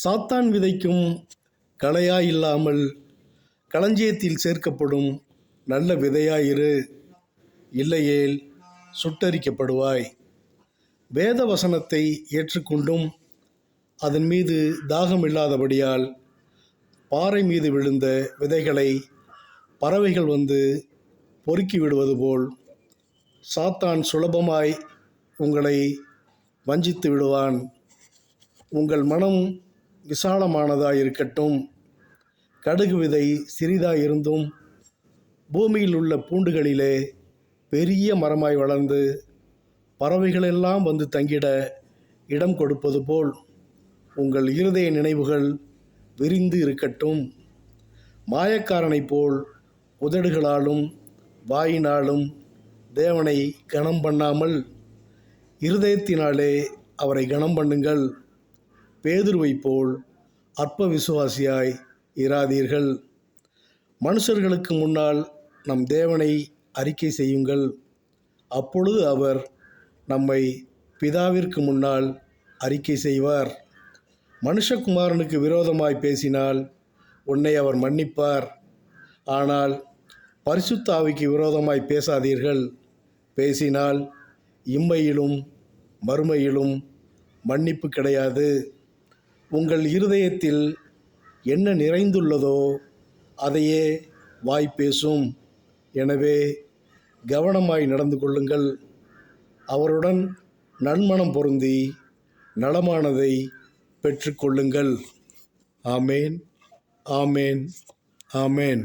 சாத்தான் விதைக்கும் களையாயில்லாமல் களஞ்சியத்தில் சேர்க்கப்படும் நல்ல விதையாயிரு, இல்லையேல் சுட்டரிக்கப்படுவாய். வேத வசனத்தை ஏற்றுக்கொண்டும் அதன் மீது தாகம் இல்லாதபடியால் பாறை மீது விழுந்த விதைகளை பறவைகள் வந்து பொறுக்கி விடுவது போல் சாத்தான் சுலபமாய் உங்களை வஞ்சித்து விடுவான். உங்கள் மனம் விசாலமானதாயிருக்கட்டும். கடுகு விதை சிறிதாயிருந்தும் பூமியில் உள்ள பூண்டுகளிலே பெரிய மரமாய் வளர்ந்து பறவைகளெல்லாம் வந்து தங்கிட இடம் கொடுப்பது போல் உங்கள் இருதய நினைவுகள் விரிந்து இருக்கட்டும். மாயக்காரனைப் போல் உதடுகளாலும் வாயினாலும் தேவனை கனம் பண்ணாமல் இருதயத்தினாலே அவரை கனம் பண்ணுங்கள். பேதுருவைப் போல் அற்ப விசுவாசியாய் இராதீர்கள். மனுஷர்களுக்கு முன்னால் நம் தேவனை அறிக்கை செய்யுங்கள். அப்பொழுது அவர் நம்மை பிதாவிற்கு முன்னால் அறிக்கை செய்வார். மனுஷகுமாரனுக்கு விரோதமாய் பேசினால் உன்னை அவர் மன்னிப்பார். ஆனால் பரிசுத்த ஆவிக்கு விரோதமாய் பேசாதீர்கள். பேசினால் இம்மையிலும் மறுமையிலும் மன்னிப்பு கிடையாது. உங்கள் இருதயத்தில் என்ன நிறைந்துள்ளதோ அதையே வாய் பேசும். எனவே கவனமாய் நடந்து கொள்ளுங்கள். அவருடன் நன்மனம் பொருந்தி நலமானதை பெற்றுக்கொள்ளுங்கள். ஆமேன், ஆமேன், ஆமேன்.